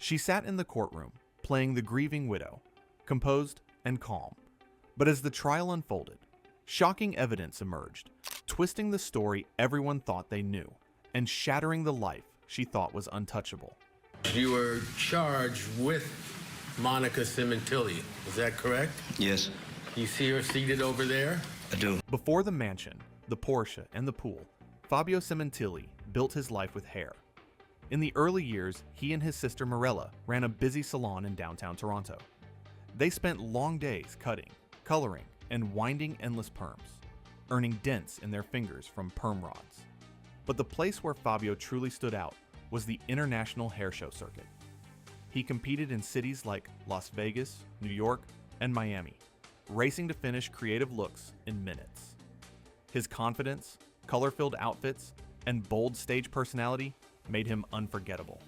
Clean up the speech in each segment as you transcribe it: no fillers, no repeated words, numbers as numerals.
She sat in the courtroom, playing the grieving widow, composed and calm. But as the trial unfolded, shocking evidence emerged, twisting the story everyone thought they knew, and shattering the life she thought was untouchable. You were charged with Monica Sementilli, is that correct? Yes, You see her seated over there? I do. Before the mansion, the Porsche, and the pool, Fabio Sementilli built his life with hair. In the early years, he and his sister Mirella ran a busy salon in downtown Toronto. They spent long days cutting, coloring, and winding endless perms, earning dents in their fingers from perm rods. But the place where Fabio truly stood out was the international hair show circuit. He competed in cities like Las Vegas, New York, and Miami, racing to finish creative looks in minutes. His confidence, color-filled outfits, and bold stage personality made him unforgettable.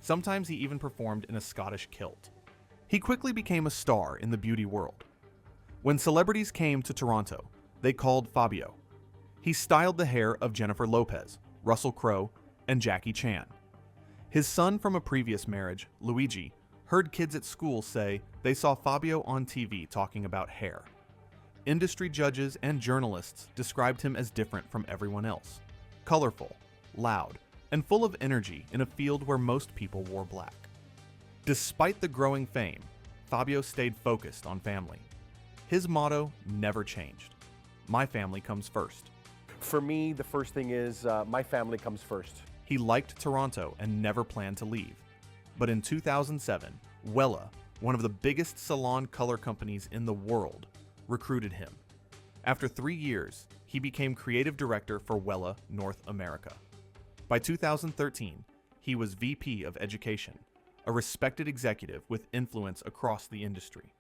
Sometimes he even performed in a Scottish kilt. He quickly became a star in the beauty world. When celebrities came to Toronto, they called Fabio. He styled the hair of Jennifer Lopez, Russell Crowe, and Jackie Chan. His son from a previous marriage, Luigi, heard kids at school say they saw Fabio on TV talking about hair. Industry judges and journalists described him as different from everyone else, colorful, loud, and full of energy in a field where most people wore black. Despite the growing fame, Fabio stayed focused on family. His motto never changed. My family comes first. For me, the first thing is my family comes first. He liked Toronto and never planned to leave. But in 2007, Wella, one of the biggest salon color companies in the world, recruited him. After 3 years, he became creative director for Wella North America. By 2013, he was VP of Education, a respected executive with influence across the industry.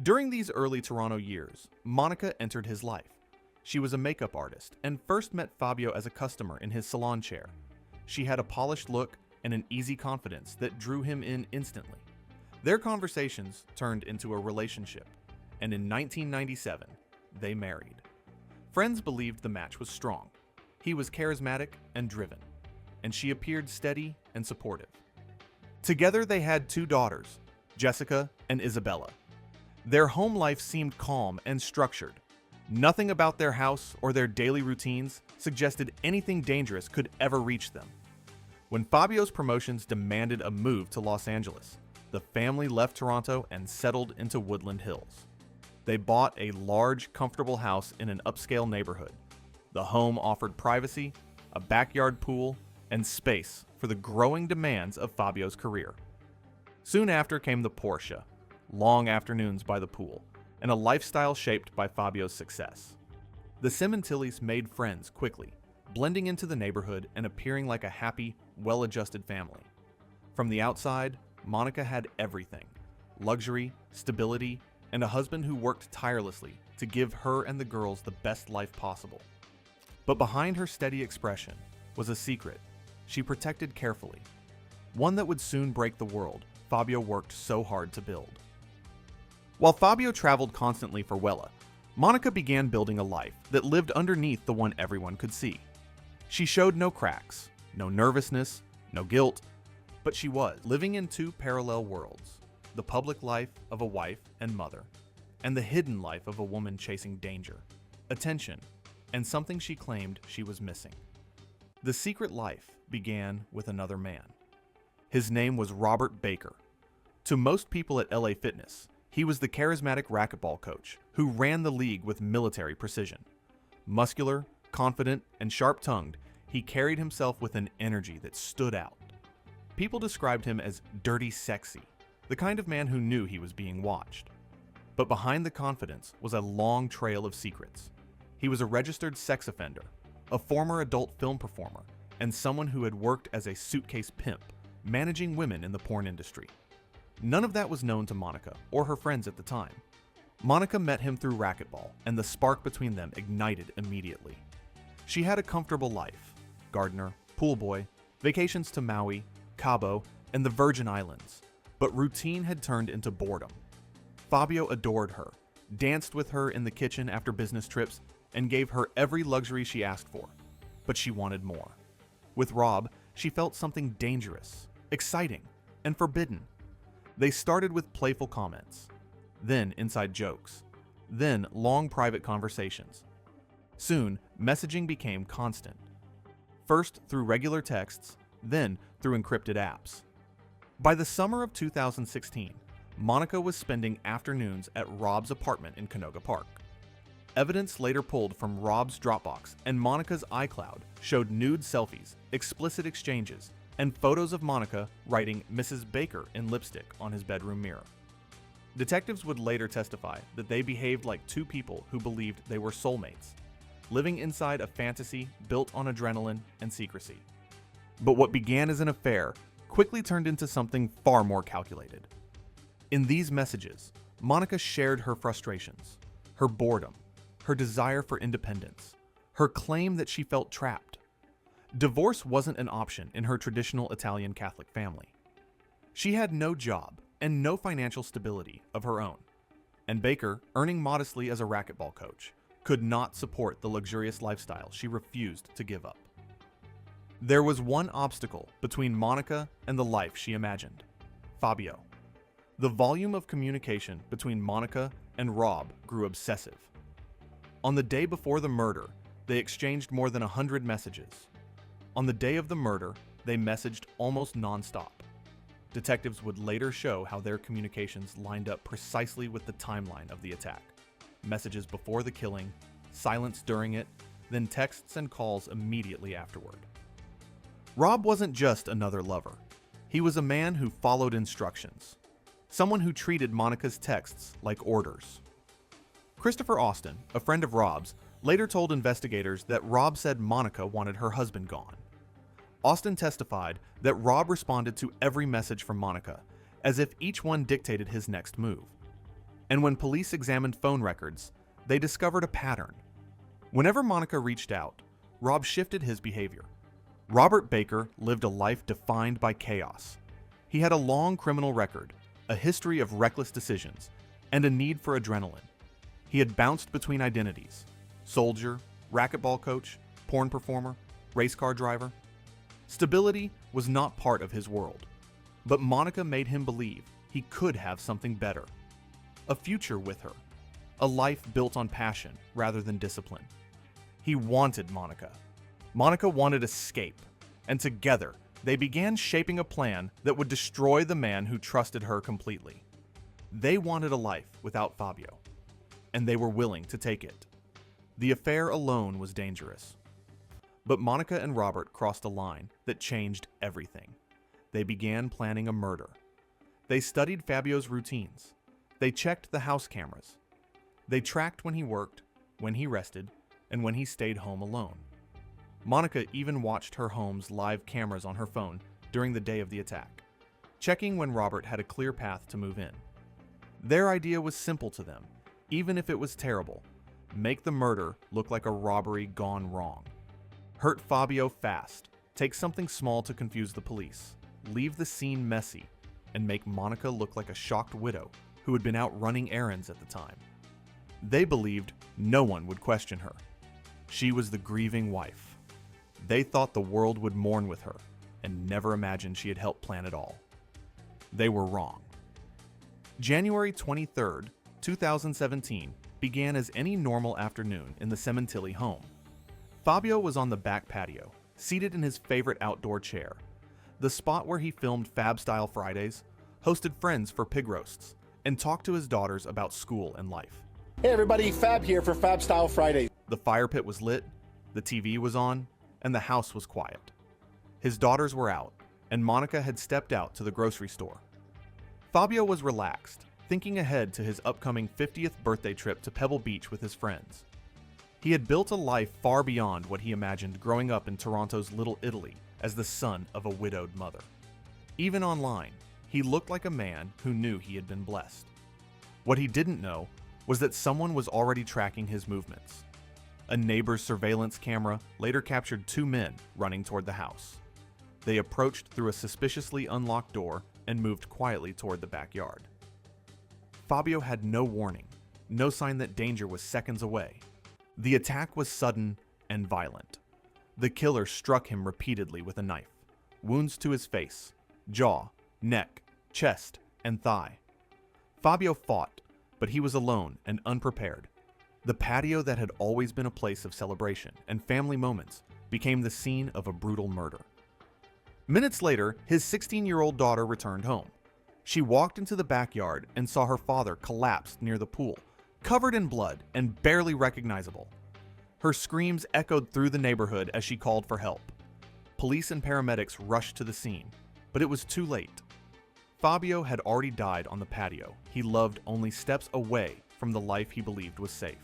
During these early Toronto years, Monica entered his life. She was a makeup artist and first met Fabio as a customer in his salon chair. She had a polished look and an easy confidence that drew him in instantly. Their conversations turned into a relationship, and in 1997, they married. Friends believed the match was strong. He was charismatic and driven, and she appeared steady and supportive. Together they had 2 daughters, Jessica and Isabella. Their home life seemed calm and structured. Nothing about their house or their daily routines suggested anything dangerous could ever reach them. When Fabio's promotions demanded a move to Los Angeles, the family left Toronto and settled into Woodland Hills. They bought a large, comfortable house in an upscale neighborhood. The home offered privacy, a backyard pool, and space for the growing demands of Fabio's career. Soon after came the Porsche, long afternoons by the pool, and a lifestyle shaped by Fabio's success. The Sementillis made friends quickly, blending into the neighborhood and appearing like a happy, well-adjusted family. From the outside, Monica had everything: luxury, stability, and a husband who worked tirelessly to give her and the girls the best life possible. But behind her steady expression was a secret she protected carefully, one that would soon break the world Fabio worked so hard to build. While Fabio traveled constantly for Wella, Monica began building a life that lived underneath the one everyone could see. She showed no cracks, no nervousness, no guilt, but she was living in 2 parallel worlds: the public life of a wife and mother, and the hidden life of a woman chasing danger, attention, and something she claimed she was missing. The secret life began with another man. His name was Robert Baker. To most people at LA Fitness, he was the charismatic racquetball coach who ran the league with military precision. Muscular, confident, and sharp-tongued, he carried himself with an energy that stood out. People described him as dirty sexy, the kind of man who knew he was being watched. But behind the confidence was a long trail of secrets. He was a registered sex offender, a former adult film performer, and someone who had worked as a suitcase pimp, managing women in the porn industry. None of that was known to Monica or her friends at the time. Monica met him through racquetball, and the spark between them ignited immediately. She had a comfortable life: gardener, pool boy, vacations to Maui, Cabo, and the Virgin Islands. But routine had turned into boredom. Fabio adored her, danced with her in the kitchen after business trips, and gave her every luxury she asked for. But she wanted more. With Rob, she felt something dangerous, exciting, and forbidden. They started with playful comments, then inside jokes, then long private conversations. Soon, messaging became constant. First through regular texts, then through encrypted apps. By the summer of 2016, Monica was spending afternoons at Rob's apartment in Canoga Park. Evidence later pulled from Rob's Dropbox and Monica's iCloud showed nude selfies, explicit exchanges, and photos of Monica writing Mrs. Baker in lipstick on his bedroom mirror. Detectives would later testify that they behaved like two people who believed they were soulmates, living inside a fantasy built on adrenaline and secrecy. But what began as an affair quickly turned into something far more calculated. In these messages, Monica shared her frustrations, her boredom, her desire for independence, her claim that she felt trapped. Divorce wasn't an option in her traditional Italian Catholic family. She had no job and no financial stability of her own, and Baker, earning modestly as a racquetball coach, could not support the luxurious lifestyle she refused to give up. There was one obstacle between Monica and the life she imagined: Fabio. The volume of communication between Monica and Rob grew obsessive. On the day before the murder, they exchanged more than 100 messages. On the day of the murder, they messaged almost nonstop. Detectives would later show how their communications lined up precisely with the timeline of the attack. Messages before the killing, silence during it, then texts and calls immediately afterward. Rob wasn't just another lover. He was a man who followed instructions. Someone who treated Monica's texts like orders. Christopher Austin, a friend of Rob's, later told investigators that Rob said Monica wanted her husband gone. Austin testified that Rob responded to every message from Monica, as if each one dictated his next move. And when police examined phone records, they discovered a pattern. Whenever Monica reached out, Rob shifted his behavior. Robert Baker lived a life defined by chaos. He had a long criminal record, a history of reckless decisions, and a need for adrenaline. He had bounced between identities: soldier, racquetball coach, porn performer, race car driver. Stability was not part of his world, but Monica made him believe he could have something better. A future with her, a life built on passion rather than discipline. He wanted Monica. Monica wanted escape, and together they began shaping a plan that would destroy the man who trusted her completely. They wanted a life without Fabio, and they were willing to take it. The affair alone was dangerous. But Monica and Robert crossed a line that changed everything. They began planning a murder. They studied Fabio's routines. They checked the house cameras. They tracked when he worked, when he rested, and when he stayed home alone. Monica even watched her home's live cameras on her phone during the day of the attack, checking when Robert had a clear path to move in. Their idea was simple to them, even if it was terrible: make the murder look like a robbery gone wrong. Hurt Fabio fast, take something small to confuse the police, leave the scene messy, and make Monica look like a shocked widow who had been out running errands at the time. They believed no one would question her. She was the grieving wife. They thought the world would mourn with her, and never imagined she had helped plan it all. They were wrong. January 23rd, 2017 began as any normal afternoon in the Sementilli home. Fabio was on the back patio, seated in his favorite outdoor chair, the spot where he filmed Fab Style Fridays, hosted friends for pig roasts, and talked to his daughters about school and life. Hey everybody, Fab here for Fab Style Fridays. The fire pit was lit, the TV was on, and the house was quiet. His daughters were out, and Monica had stepped out to the grocery store. Fabio was relaxed, thinking ahead to his upcoming 50th birthday trip to Pebble Beach with his friends. He had built a life far beyond what he imagined growing up in Toronto's Little Italy as the son of a widowed mother. Even online, he looked like a man who knew he had been blessed. What he didn't know was that someone was already tracking his movements. A neighbor's surveillance camera later captured two men running toward the house. They approached through a suspiciously unlocked door and moved quietly toward the backyard. Fabio had no warning, no sign that danger was seconds away. The attack was sudden and violent. The killer struck him repeatedly with a knife, wounds to his face, jaw, neck, chest, and thigh. Fabio fought, but he was alone and unprepared. The patio that had always been a place of celebration and family moments became the scene of a brutal murder. Minutes later, his 16-year-old daughter returned home. She walked into the backyard and saw her father collapsed near the pool, covered in blood and barely recognizable. Her screams echoed through the neighborhood as she called for help. Police and paramedics rushed to the scene, but it was too late. Fabio had already died on the patio he loved, only steps away from the life he believed was safe.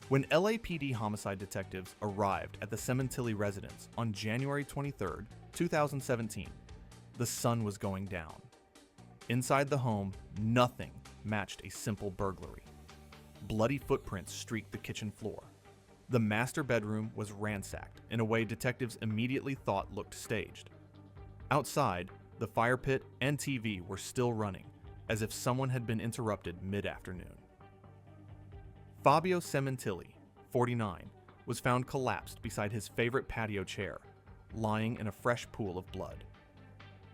When LAPD homicide detectives arrived at the Sementilli residence on January 23, 2017, the sun was going down. Inside the home, nothing matched a simple burglary. Bloody footprints streaked the kitchen floor. The master bedroom was ransacked in a way detectives immediately thought looked staged. Outside, the fire pit and TV were still running, as if someone had been interrupted mid-afternoon. Fabio Sementilli, 49, was found collapsed beside his favorite patio chair, lying in a fresh pool of blood.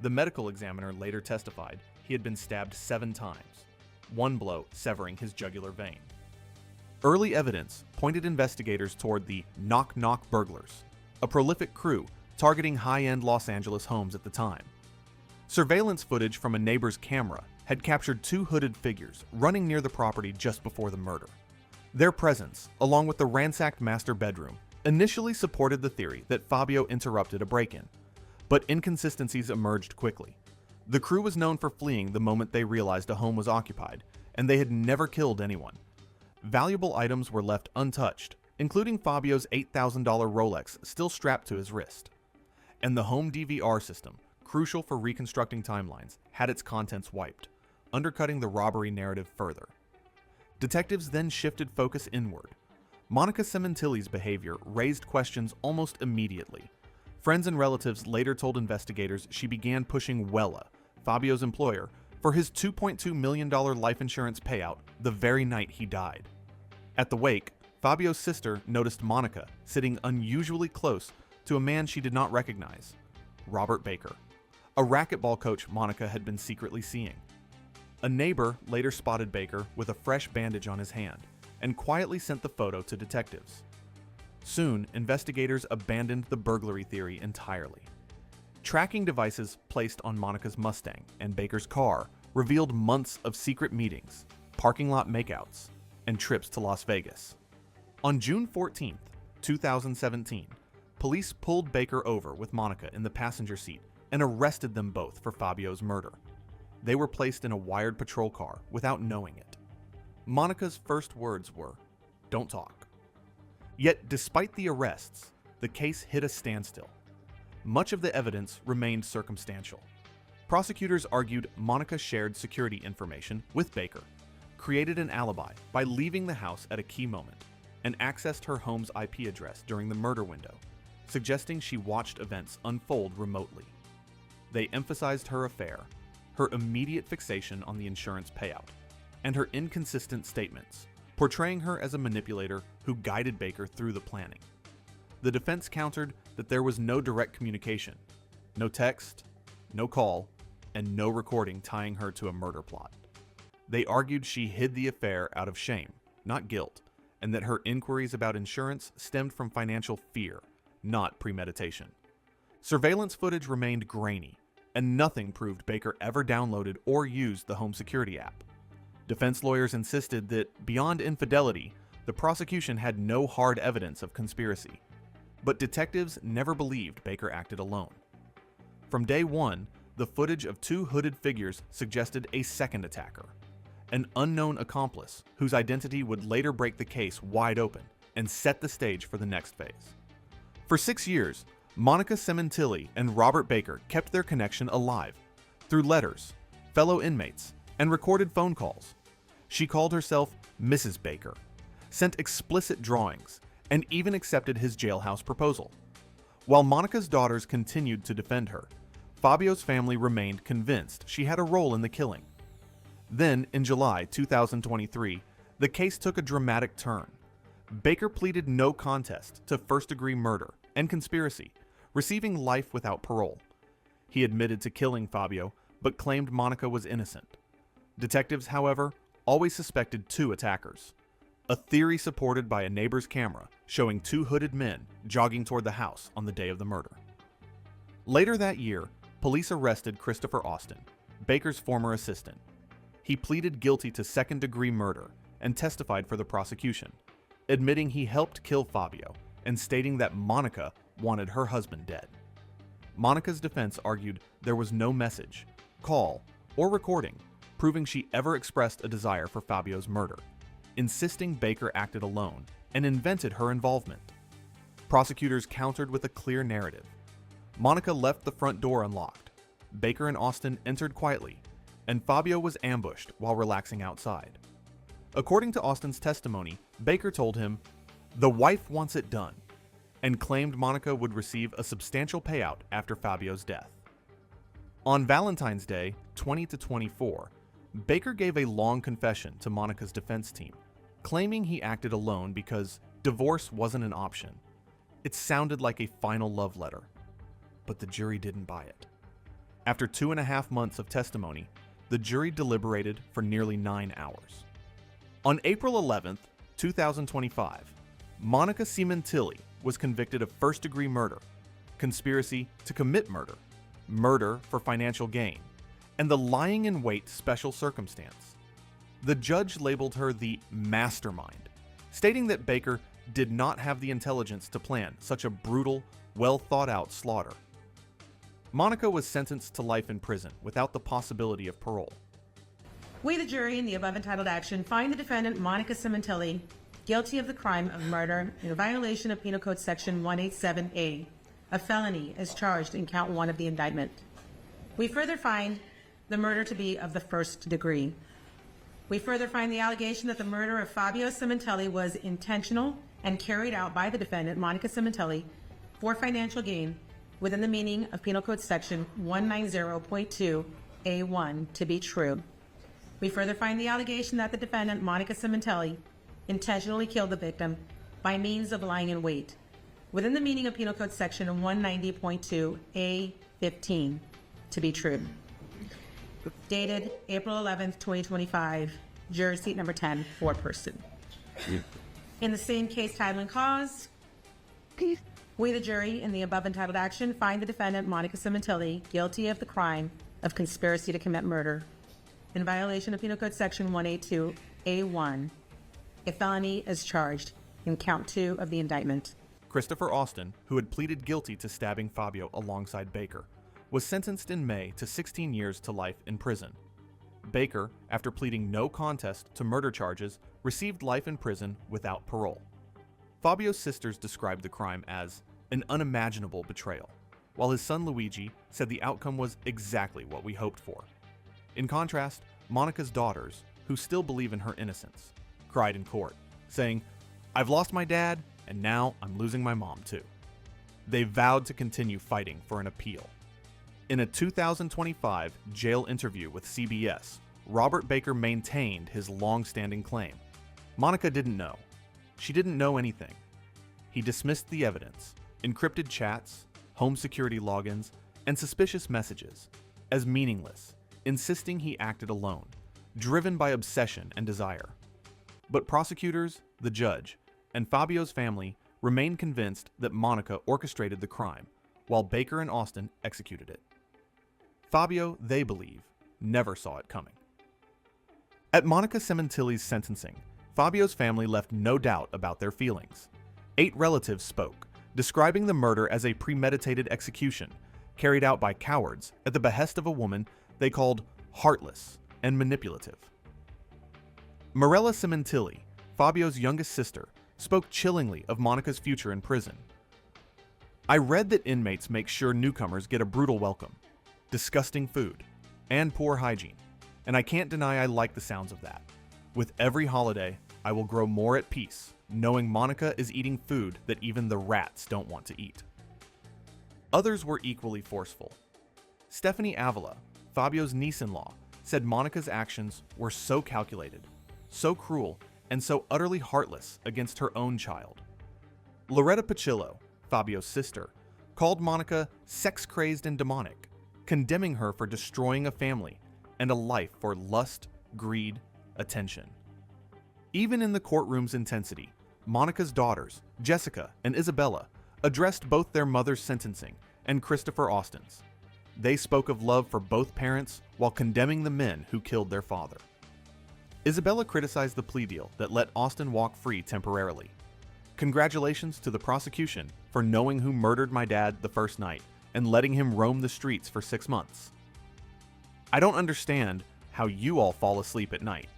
The medical examiner later testified he had been stabbed 7 times, one blow severing his jugular vein. Early evidence pointed investigators toward the knock-knock burglars, a prolific crew targeting high-end Los Angeles homes at the time. Surveillance footage from a neighbor's camera had captured 2 hooded figures running near the property just before the murder. Their presence, along with the ransacked master bedroom, initially supported the theory that Fabio interrupted a break-in, but inconsistencies emerged quickly. The crew was known for fleeing the moment they realized a home was occupied, and they had never killed anyone. Valuable items were left untouched, including Fabio's $8,000 Rolex still strapped to his wrist. And the home DVR system, crucial for reconstructing timelines, had its contents wiped, undercutting the robbery narrative further. Detectives then shifted focus inward. Monica Sementilli's behavior raised questions almost immediately. Friends and relatives later told investigators she began pushing Wella, Fabio's employer, for his $2.2 million life insurance payout the very night he died. At the wake, Fabio's sister noticed Monica sitting unusually close to a man she did not recognize, Robert Baker, a racquetball coach Monica had been secretly seeing. A neighbor later spotted Baker with a fresh bandage on his hand and quietly sent the photo to detectives. Soon, investigators abandoned the burglary theory entirely. Tracking devices placed on Monica's Mustang and Baker's car revealed months of secret meetings, parking lot makeouts, and trips to Las Vegas. On June 14, 2017, police pulled Baker over with Monica in the passenger seat and arrested them both for Fabio's murder. They were placed in a wired patrol car without knowing it. Monica's first words were, "Don't talk." Yet, despite the arrests, the case hit a standstill. Much of the evidence remained circumstantial. Prosecutors argued Monica shared security information with Baker, created an alibi by leaving the house at a key moment, and accessed her home's IP address during the murder window, suggesting she watched events unfold remotely. They emphasized her affair, her immediate fixation on the insurance payout, and her inconsistent statements, portraying her as a manipulator who guided Baker through the planning. The defense countered that there was no direct communication, no text, no call, and no recording tying her to a murder plot. They argued she hid the affair out of shame, not guilt, and that her inquiries about insurance stemmed from financial fear, not premeditation. Surveillance footage remained grainy, and nothing proved Baker ever downloaded or used the home security app. Defense lawyers insisted that, beyond infidelity, the prosecution had no hard evidence of conspiracy. But detectives never believed Baker acted alone. From day one, the footage of 2 hooded figures suggested a second attacker, an unknown accomplice whose identity would later break the case wide open and set the stage for the next phase. For 6 years, Monica Sementilli and Robert Baker kept their connection alive through letters, fellow inmates, and recorded phone calls. She called herself Mrs. Baker, sent explicit drawings, and even accepted his jailhouse proposal. While Monica's daughters continued to defend her, Fabio's family remained convinced she had a role in the killing. Then, in July 2023, the case took a dramatic turn. Baker pleaded no contest to first-degree murder and conspiracy, receiving life without parole. He admitted to killing Fabio, but claimed Monica was innocent. Detectives, however, always suspected two attackers, a theory supported by a neighbor's camera showing two hooded men jogging toward the house on the day of the murder. Later that year, police arrested Christopher Austin, Baker's former assistant. He pleaded guilty to second-degree murder and testified for the prosecution, admitting he helped kill Fabio and stating that Monica wanted her husband dead. Monica's defense argued there was no message, call, or recording proving she ever expressed a desire for Fabio's murder, insisting Baker acted alone and invented her involvement. Prosecutors countered with a clear narrative. Monica left the front door unlocked. Baker and Austin entered quietly, and Fabio was ambushed while relaxing outside. According to Austin's testimony, Baker told him, "The wife wants it done," and claimed Monica would receive a substantial payout after Fabio's death. On Valentine's Day, 20-24, Baker gave a long confession to Monica's defense team, claiming he acted alone because divorce wasn't an option. It sounded like a final love letter, but the jury didn't buy it. After 2.5 months of testimony, the jury deliberated for nearly 9 hours. On April 11th, 2025, Monica Sementilli was convicted of first-degree murder, conspiracy to commit murder, murder for financial gain, and the lying in wait special circumstance. The judge labeled her the mastermind, stating that Baker did not have the intelligence to plan such a brutal, well-thought-out slaughter. Monica was sentenced to life in prison without the possibility of parole. We, the jury, in the above entitled action, find the defendant, Monica Sementilli, guilty of the crime of murder in violation of Penal Code Section 187A, a felony as charged in Count 1 of the indictment. We further find the murder to be of the first degree. We further find the allegation that the murder of Fabio Sementilli was intentional and carried out by the defendant, Monica Sementilli, for financial gain within the meaning of Penal Code Section 190.2A1 to be true. We further find the allegation that the defendant, Monica Sementilli, intentionally killed the victim by means of lying in wait within the meaning of Penal Code Section 190.2A15 to be true. Dated April 11th, 2025, juror seat number 10, four-person. In the same case, title, and cause, we, the jury, in the above entitled action, find the defendant, Monica Sementilli, guilty of the crime of conspiracy to commit murder in violation of Penal Code Section 182A1, a felony as charged in Count 2 of the indictment. Christopher Austin, who had pleaded guilty to stabbing Fabio alongside Baker, was sentenced in May to 16 years to life in prison. Baker, after pleading no contest to murder charges, received life in prison without parole. Fabio's sisters described the crime as an unimaginable betrayal, while his son Luigi said the outcome was exactly what we hoped for. In contrast, Monica's daughters, who still believe in her innocence, cried in court, saying, "I've lost my dad, and now I'm losing my mom too." They vowed to continue fighting for an appeal. In a 2025 jail interview with CBS, Robert Baker maintained his long-standing claim. Monica didn't know. She didn't know anything. He dismissed the evidence, encrypted chats, home security logins, and suspicious messages as meaningless, insisting he acted alone, driven by obsession and desire. But prosecutors, the judge, and Fabio's family remained convinced that Monica orchestrated the crime, while Baker and Austin executed it. Fabio, they believe, never saw it coming. At Monica Sementilli's sentencing, Fabio's family left no doubt about their feelings. 8 relatives spoke, describing the murder as a premeditated execution carried out by cowards at the behest of a woman they called heartless and manipulative. Monica Sementilli, Fabio's youngest sister, spoke chillingly of Monica's future in prison. "I read that inmates make sure newcomers get a brutal welcome, disgusting food, and poor hygiene, and I can't deny I like the sounds of that. With every holiday, I will grow more at peace, knowing Monica is eating food that even the rats don't want to eat." Others were equally forceful. Stephanie Avila, Fabio's niece-in-law, said Monica's actions were so calculated, so cruel, and so utterly heartless against her own child. Loretta Pacillo, Fabio's sister, called Monica sex-crazed and demonic, condemning her for destroying a family and a life for lust, greed, attention. Even in the courtroom's intensity, Monica's daughters, Jessica and Isabella, addressed both their mother's sentencing and Christopher Austin's. They spoke of love for both parents while condemning the men who killed their father. Isabella criticized the plea deal that let Austin walk free temporarily. Congratulations to the prosecution for knowing who murdered my dad the first night and letting him roam the streets for 6 months. I don't understand how you all fall asleep at night.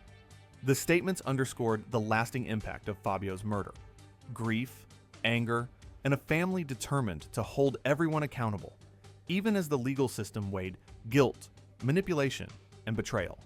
The statements underscored the lasting impact of Fabio's murder: grief, anger, and a family determined to hold everyone accountable, even as the legal system weighed guilt, manipulation, and betrayal.